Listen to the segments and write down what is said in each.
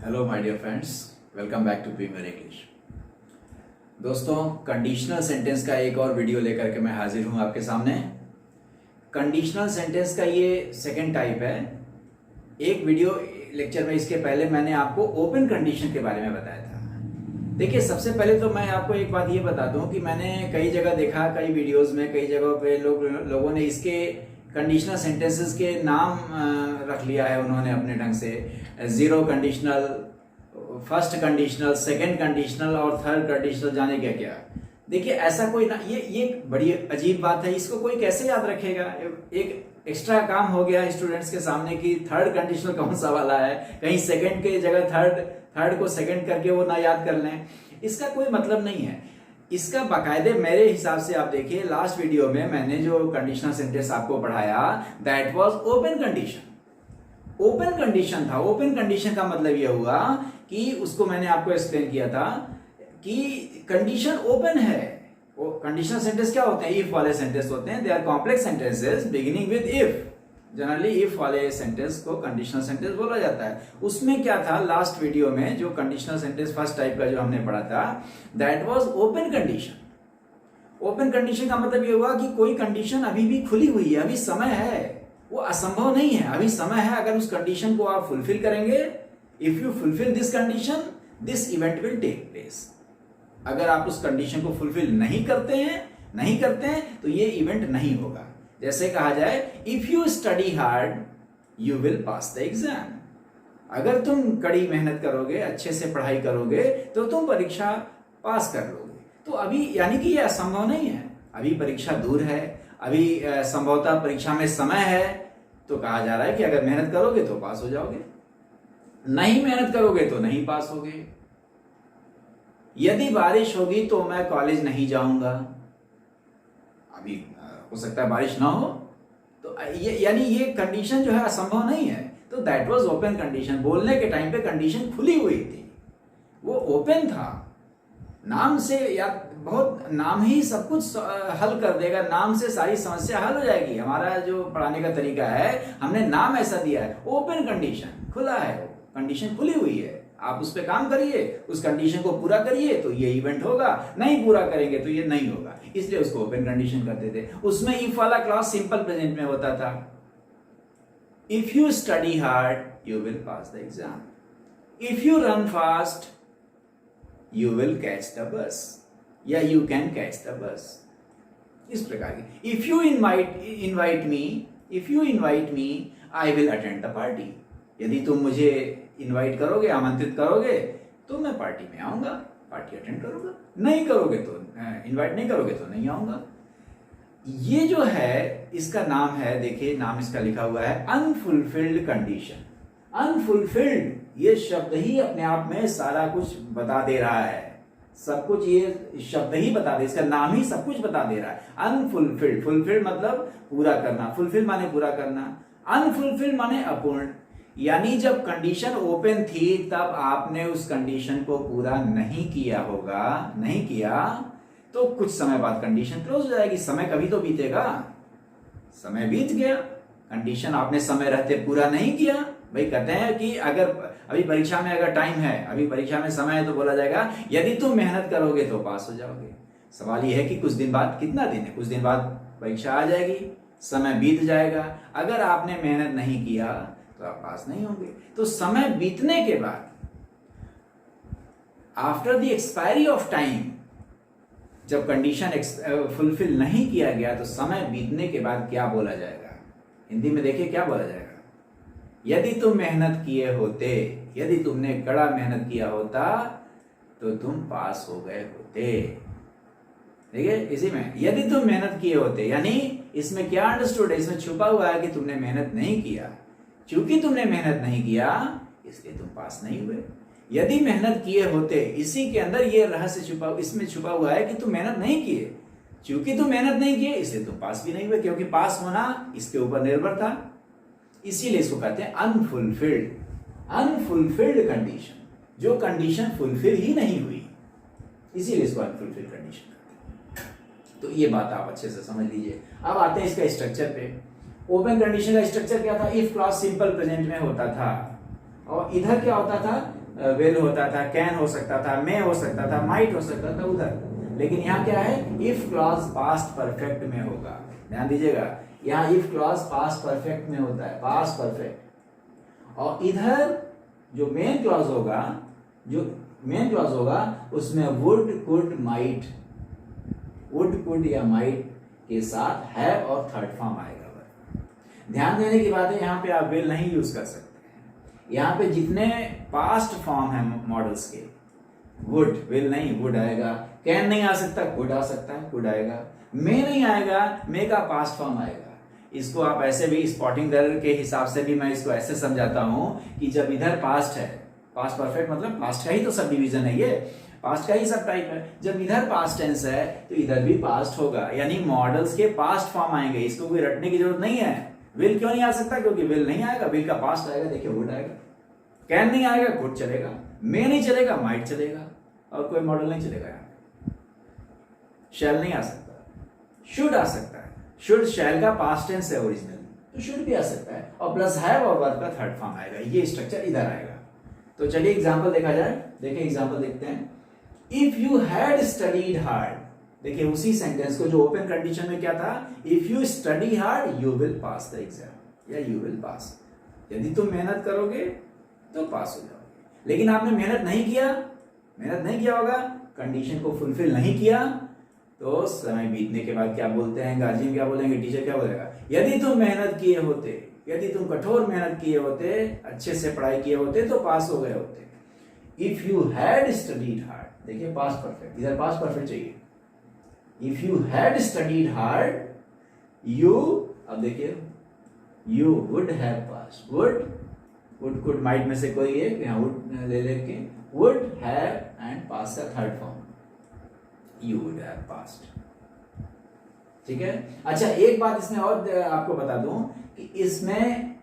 Hello my dear friends, welcome back to premier English. दोस्तों, conditional sentence का एक और वीडियो लेकर के मैं हाजिर हूं आपके सामने। कंडीशनल सेंटेंस का ये सेकंड टाइप है। एक वीडियो लेक्चर में इसके पहले मैंने आपको ओपन कंडीशन के बारे में बताया था। देखिए, सबसे पहले तो मैं आपको एक बात ये बता दूं कि मैंने कई जगह देखा, कई वीडियोस में, कई जगहों पे लोगों ने इसके कंडीशनल सेंटेंसेस के नाम रख लिया है उन्होंने अपने ढंग से। Zero conditional, first conditional, second conditional और थर्ड कंडीशनल, जाने क्या क्या। देखिए, ऐसा कोई ना, ये बड़ी अजीब बात है। इसको कोई कैसे याद रखेगा? एक एक्स्ट्रा काम हो गया स्टूडेंट्स के सामने कि थर्ड कंडीशनल कौन सा वाला है, कहीं सेकंड के जगह थर्ड को सेकंड करके वो ना याद कर लें। इसका कोई मतलब नहीं है। इसका बाकायदे मेरे हिसाब से आप देखिए, लास्ट वीडियो में मैंने जो कंडीशनल सेंटेंस आपको पढ़ाया, that was open condition. Open condition था। ओपन कंडीशन का मतलब यह हुआ कि उसको मैंने आपको एक्सप्लेन किया था कि कंडीशन ओपन है। कंडीशनल सेंटेंस क्या होते हैं? इफ वाले सेंटेंस होते हैं। They are complex sentences beginning with if. Generally if वाले सेंटेंस को कंडीशनल सेंटेंस बोला जाता है। उसमें क्या था, लास्ट वीडियो में जो कंडीशनल सेंटेंस फर्स्ट टाइप का जो हमने पढ़ा था, that was open condition. Open condition का मतलब ये हुआ कि कोई कंडीशन अभी भी खुली हुई है, अभी समय है, वो असंभव नहीं है, अभी समय है। अगर उस कंडीशन को आप फुलफिल करेंगे, if you fulfil this condition, this event will take place. अगर आप उस कंडीशन को फुलफिल नहीं करते हैं तो ये इवेंट नहीं होगा। जैसे कहा जाए, if you study hard you will pass the exam. अगर तुम कड़ी मेहनत करोगे, अच्छे से पढ़ाई करोगे, तो तुम परीक्षा पास कर लोगे। तो अभी यानी कि यह असंभव नहीं है, अभी परीक्षा दूर है, अभी संभवतः परीक्षा में समय है। तो कहा जा रहा है कि अगर मेहनत करोगे तो पास हो जाओगे, नहीं मेहनत करोगे तो नहीं पास होगे। यदि बारिश होगी तो मैं कॉलेज नहीं जाऊंगा। अभी हो सकता है बारिश ना हो, तो यानी ये कंडीशन जो है असंभव नहीं है। तो दैट वाज ओपन कंडीशन। बोलने के टाइम पे कंडीशन खुली हुई थी, वो ओपन था। नाम से या बहुत नाम ही सब कुछ हल कर देगा, नाम से सारी समस्या हल हो जाएगी। हमारा जो पढ़ाने का तरीका है, हमने नाम ऐसा दिया है, ओपन कंडीशन, खुला है, कंडीशन खुली हुई है। आप उस पर काम करिए, उस कंडीशन को पूरा करिए तो ये इवेंट होगा, नहीं पूरा करेंगे तो ये नहीं होगा। इसलिए उसको ओपन कंडीशन करते थे। उसमें इफ वाला क्लॉज सिंपल प्रेजेंट में होता था। If you study hard you will pass the exam. If you run fast you will catch the bus, या you can catch the bus. इस प्रकार की। If you invite me I will attend the party. यदि तुम मुझे invite करोगे, आमंत्रित करोगे, तो मैं पार्टी में आऊंगा, पार्टी अटेंड करूंगा। नहीं करोगे तो, इनवाइट नहीं करोगे तो नहीं आऊंगा। ये जो है, इसका नाम है, देखिए नाम इसका लिखा हुआ है अनफुलफिल्ड कंडीशन। अनफुलफिल्ड, ये शब्द ही अपने आप में सारा कुछ बता दे रहा है। सब कुछ ये शब्द ही बता दे, इसका नाम ही सब कुछ बता दे रहा है। अनफुलफिल्ड, फुलफिल्ड मतलब पूरा करना, फुलफिल माने पूरा करना, अनफुलफिल्ड माने अपूर्ण। यानी जब कंडीशन ओपन थी तब आपने उस कंडीशन को पूरा नहीं किया होगा, नहीं किया तो कुछ समय बाद कंडीशन क्लोज हो जाएगी। समय कभी तो बीतेगा, समय बीत गया, कंडीशन आपने समय रहते पूरा नहीं किया। भाई कहते हैं कि अगर अभी परीक्षा में अगर टाइम है, अभी परीक्षा में समय है, तो बोला जाएगा यदि तुम मेहनत करोगे तो पास हो जाओगे। सवाल यह है कि कुछ दिन बाद, कितना दिन है, कुछ दिन बाद परीक्षा आ जाएगी, समय बीत जाएगा। अगर आपने मेहनत नहीं किया तो आप पास नहीं होंगे। तो समय बीतने के बाद, after the expiry of time, जब कंडीशन फुलफिल नहीं किया गया, तो समय बीतने के बाद क्या बोला जाएगा? हिंदी में देखिए क्या बोला जाएगा। यदि तुम मेहनत किए होते, यदि तुमने कड़ा मेहनत किया होता तो तुम पास हो गए होते। देखिए, इसी में यदि तुम मेहनत किए होते, यानी इसमें क्या अंडरस्टूड है, इसमें छुपा हुआ है कि तुमने मेहनत नहीं किया। क्योंकि तुमने मेहनत नहीं किया इसलिए तुम पास नहीं हुए। यदि मेहनत किए होते, इसी के अंदर ये रहस्य छुपा, इसमें छुपा हुआ है कि तुम मेहनत नहीं किए। क्योंकि तुम मेहनत नहीं किए इसलिए तुम पास भी नहीं हुए, क्योंकि पास होना इसके ऊपर निर्भर था। इसीलिए इसको कहते हैं अनफुलफिल्ड। अनफुलफिल्ड कंडीशन, जो कंडीशन फुलफिल ही नहीं हुई, इसीलिए इसको अनफुलफिल्ड कंडीशन कहते हैं। तो ये बात आप अच्छे से समझ लीजिए। अब आते हैं इसका स्ट्रक्चर पे। ओपन कंडीशन का स्ट्रक्चर क्या था? इफ क्लॉज सिंपल प्रेजेंट में होता था, और इधर क्या होता था? विल होता था, कैन हो सकता था, मे हो सकता था, माइट हो सकता था उधर। लेकिन यहाँ क्या है, इफ क्लॉज पास्ट परफेक्ट में होगा। ध्यान दीजिएगा, यहाँ इफ क्लॉज पास्ट परफेक्ट में होता है, पास्ट परफेक्ट। और इधर जो मेन क्लॉज होगा, उसमें would, could, might, would, could या माइट के साथ हैव और थर्ड फॉर्म आएगा। ध्यान देने की बात है, यहाँ पे आप विल नहीं यूज कर सकते। यहाँ पे जितने पास्ट फॉर्म है मॉडल्स के, वुड, विल नहीं, वुड आएगा। कैन नहीं आ सकता, कुड आ सकता है, कुड आएगा। मे नहीं आएगा, मे का पास्ट फॉर्म आएगा। इसको आप ऐसे भी स्पॉटिंग एरर के हिसाब से भी मैं इसको ऐसे समझाता हूं कि जब इधर पास्ट है, पास्ट परफेक्ट मतलब पास्ट का ही तो सब डिवीजन है, ये पास्ट का ही सब टाइप है। जब इधर पास्ट टेंस है तो इधर भी पास्ट होगा, यानी मॉडल्स के पास्ट फॉर्म आएंगे। इसको कोई रटने की जरूरत नहीं है। विल क्यों नहीं आ सकता, क्योंकि विल नहीं आएगा, विल का पास्ट आएगा, देखिए वुड आएगा। कैन नहीं आएगा, कुड चलेगा। मे नहीं चलेगा, माइट चलेगा, और कोई मॉडल नहीं चलेगा। यहाँ शैल नहीं आ सकता, शुड आ सकता है। शुड शैल का पास्ट टेंस है ओरिजिनल, तो शुड भी आ सकता है, और प्लस हैव और वर्ब का थर्ड फॉर्म आएगा। ये स्ट्रक्चर इधर आएगा। तो चलिए एग्जांपल देखा जाए। देखिए एग्जांपल देखते हैं। If you had studied hard, देखिए उसी सेंटेंस को जो ओपन कंडीशन में क्या था, if you study hard you will pass the exam, या यू विल पास। यदि तुम मेहनत करोगे तो पास हो जाओगे। लेकिन आपने मेहनत नहीं किया होगा, कंडीशन को फुलफिल नहीं किया, तो समय बीतने के बाद क्या बोलते हैं, गार्जियन क्या बोलेंगे, टीचर क्या बोलेगा, यदि तुम मेहनत किए होते, यदि तुम कठोर मेहनत किए होते, अच्छे से पढ़ाई किए होते, तो पास हो गए होते। If you had studied hard, देखिए पास्ट परफेक्ट, इधर पास्ट परफेक्ट चाहिए। If you had studied hard you, अब देखिए you would have pass. Would, could, might में से कोई एक, यहाँ वुड ले लेके वुड हैव एंड पास का third form, you would have past. ठीक है। अच्छा एक बात इसमें और आपको बता दूं कि इसमें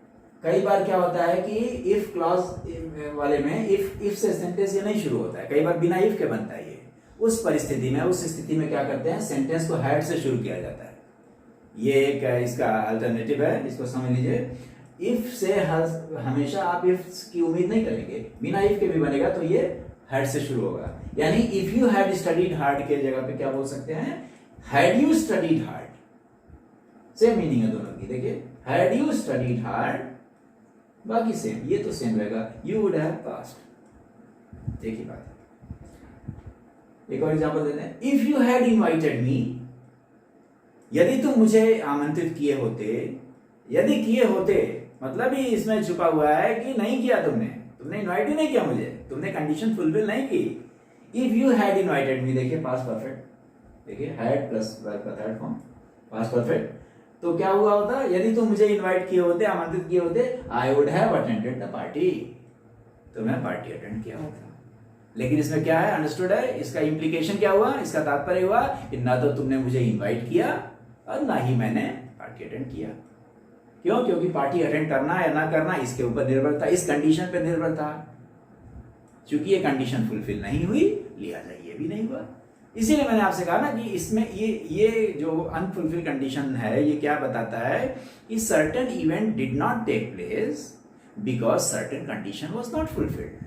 कई बार क्या होता है कि इफ क्लॉज वाले में इफ से सेंटेंस ये नहीं शुरू होता है, कई बार बिना इफ के बनता है ये। उस स्थिति में क्या करते हैं, सेंटेंस को हैड से शुरू किया जाता है। ये एक इसका अल्टरनेटिव है, इसको समझ लीजिए। इफ से हमेशा आप इफ की उम्मीद नहीं करेंगे, बिना इफ के भी बनेगा तो ये हैड से शुरू होगा। यानी if you had studied hard के जगह पे क्या बोल सकते हैं, had you studied hard. Same meaning है दोनों की। देखिए हैड यू स्टडीड हार्ड, बाकी सेम, ये तो सेम रहेगा, यू वुड हैव पास्ट। एक ही बात है। एक और एग्जांपल देते हैं। If you had invited me, यदि तुम मुझे आमंत्रित किए होते, यदि किए होते मतलब ही इसमें छुपा हुआ है कि नहीं किया तुमने इनवाइट ही नहीं किया मुझे, तुमने कंडीशन फुलफिल नहीं की। If you had invited me, देखिए पास्ट परफेक्ट, देखिए हैड प्लस वर्ब का थर्ड फॉर्म, पास्ट परफेक्ट। तो क्या हुआ होता, यदि तुम मुझे इनवाइट किए होते, आमंत्रित किए होते, आई would have attended the party, तो मैं पार्टी अटेंड किया होता। लेकिन इसमें क्या है, अंडरस्टूड है, इसका इम्प्लीकेशन क्या हुआ, इसका तात्पर्य हुआ कि ना तो तुमने मुझे इनवाइट किया और ना ही मैंने पार्टी अटेंड किया। क्यों, क्योंकि पार्टी अटेंड करना या ना करना इसके ऊपर निर्भर था, इस कंडीशन पर निर्भर था। चूंकि ये कंडीशन फुलफिल नहीं हुई, लिहाजा ये भी नहीं हुआ। इसीलिए मैंने आपसे कहा ना कि इसमें ये जो अनफुलफिल कंडीशन है, ये क्या बताता है कि certain event did not take place because certain condition was not fulfilled.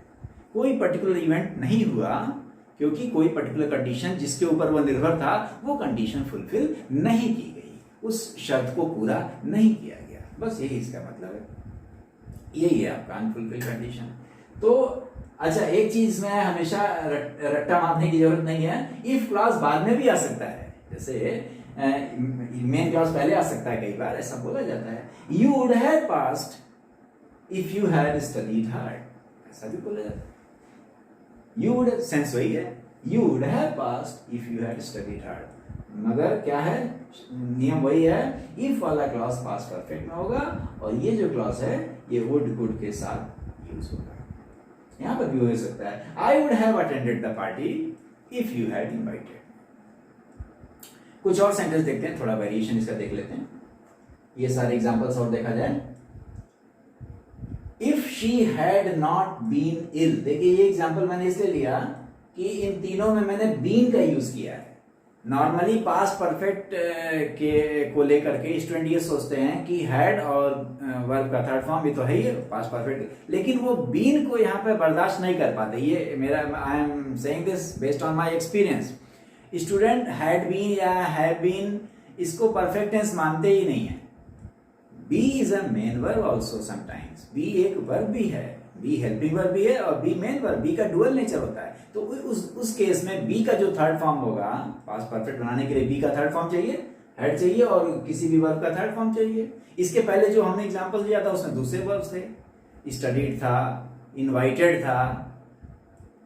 कोई पर्टिकुलर इवेंट नहीं हुआ क्योंकि कोई पर्टिकुलर कंडीशन जिसके ऊपर वो निर्भर था, वो कंडीशन फुलफिल नहीं की गई, उस शर्त को पूरा नहीं किया गया। बस यही इसका मतलब है, यही है आपका अनफुलफिल कंडीशन। तो अच्छा एक चीज में हमेशा रट्टा मारने की जरूरत नहीं है। इफ क्लॉज बाद में भी आ सकता है, जैसे मेन क्लॉज पहले आ सकता है, कई बार ऐसा बोला जाता है, you would have passed if you had studied hard, ऐसा भी बोला जाता है। यू वुड, सेंस वही है, you would have passed if you had studied hard, मगर क्या है, नियम वही है, इफ वाला क्लॉज पास्ट परफेक्ट में होगा और ये जो क्लॉज है ये वुड कुड के साथ यूज होगा। यहां पर भी हो सकता है, आई would have attended the party if you had invited. कुछ और सेंटेंस देखते हैं, थोड़ा वेरिएशन इसका देख लेते हैं। ये सारे एग्जांपल्स और देखा जाए। If she had not been ill, देखिए ये एग्जांपल मैंने इसलिए लिया कि इन तीनों में मैंने बीन का यूज किया है, नॉर्मली पास्ट परफेक्ट के को लेकर के स्टूडेंट ये सोचते हैं कि हैड और वर्ब का थर्ड फॉर्म भी तो है ही पास्ट परफेक्ट, लेकिन वो बीन को यहाँ पे बर्दाश्त नहीं कर पाते। ये मेरा, I am saying this based on my experience. Student had been या हैव बीन इसको परफेक्ट टेंस मानते ही नहीं है। Be is a main verb also sometimes, be एक वर्ब भी है, बी हेल्पिंग वर्ब भी है और बी मेन वर्ब, बी का डुअल नेचर होता है। तो उस केस में बी का जो थर्ड फॉर्म होगा, पास्ट परफेक्ट बनाने के लिए बी का थर्ड फॉर्म चाहिए, हेड चाहिए और किसी भी वर्ब का थर्ड फॉर्म चाहिए। इसके पहले जो हमने एग्जांपल दिया था उसमें दूसरे वर्ब्स थे, स्टडीड था, इनवाइटेड था,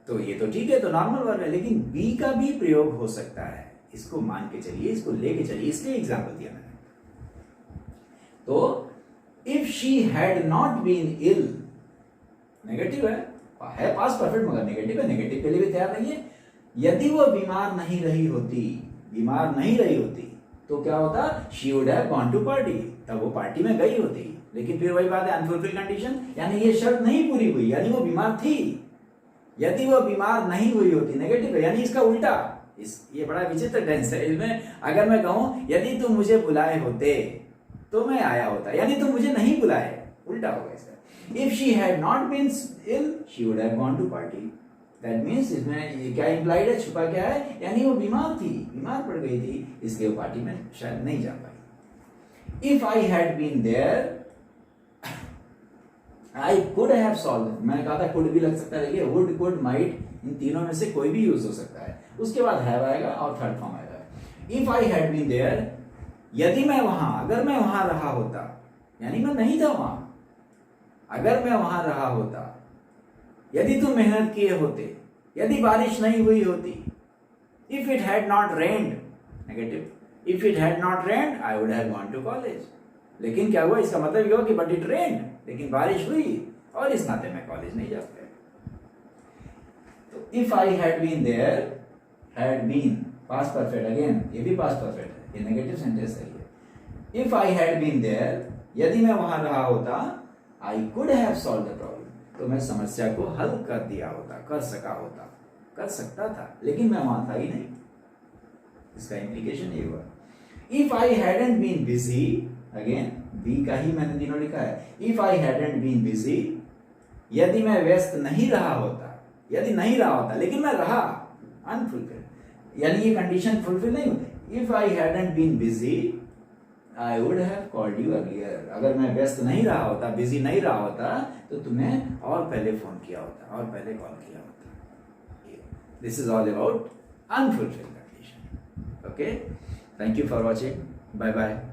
तो ये तो ठीक है, तो नॉर्मल वर्ब है, लेकिन बी का भी प्रयोग हो सकता है, इसको मान के चलिए, इसको लेके चलिए, इसलिए एग्जाम्पल दिया मैंने। तो if she had not been ill, negative है पास्ट परफेक्ट मगर नेगेटिव है, नेगेटिव के लिए भी तैयार रहिए। यदि वो बीमार नहीं रही होती, बीमार नहीं रही होती तो क्या होता, she would have gone to party, तब वो पार्टी में गई होती। लेकिन फिर वही बात है, अनफुलफिल कंडीशन, यानी ये शर्त नहीं पूरी हुई, यानी वो बीमार थी। यदि वो बीमार नहीं हुई होती, नेगेटिव है, यानी इसका उल्टा, ये बड़ा विचित्र टेंस है। इसमें अगर मैं कहूं यदि तुम मुझे बुलाए होते तो मैं आया होता, यानी तुम मुझे नहीं बुलाए, उल्टा होगा इसका। If she had not been ill, she would have gone to party. That means इसमें ये क्या implied है, छुपा क्या है, यानी वो बीमार थी, बीमार पड़ गई थी, इसलिए वो पार्टी में शायद नहीं जा पाई। If I had been there, I could have solved. मैंने कहा था could भी लग सकता है, देखिए would, could, might, इन तीनों में से कोई भी यूज हो सकता है। उसके बाद have आएगा और थर्ड फॉर्म आएगा। If I had been there, यदि मैं वहां, अगर मैं वहां रहा होता, यानी मैं नहीं था वहां, अगर मैं वहां रहा होता, यदि तुम मेहनत किए होते, यदि बारिश नहीं हुई होती, if it had not rained, negative, if it had not rained I would have gone to college. लेकिन क्या हुआ, इसका मतलब ये हुआ कि बट इट रेन्ड, लेकिन बारिश हुई और इस नाते मैं कॉलेज नहीं जा पाया। तो if I had been there, had been past perfect, again ये भी पास्ट परफेक्ट है, ये नेगेटिव सेंटेंस है। If I had been there, यदि मैं वहां रहा होता, I could have solved the problem, तो मैं समस्या को हल कर दिया होता, कर सका होता, कर सकता था, लेकिन मैं वहां था ही नहीं। इसका इम्प्लीकेशन ये हुआ। If I hadn't been busy, again be का ही मैंने तीनों लिखा है। If I hadn't been busy, यदि मैं व्यस्त नहीं रहा होता, यदि नहीं रहा होता, लेकिन मैं रहा, अनफुलफिल्ड, यानी ये कंडीशन फुलफिल नहीं होती। If I hadn't been busy, I would have called you earlier. अगर मैं व्यस्त नहीं रहा होता, बिजी नहीं रहा होता, तो तुम्हें और पहले फोन किया होता, और पहले कॉल किया होता। This is all about unfulfilled condition. Okay? Thank you for watching. Bye bye.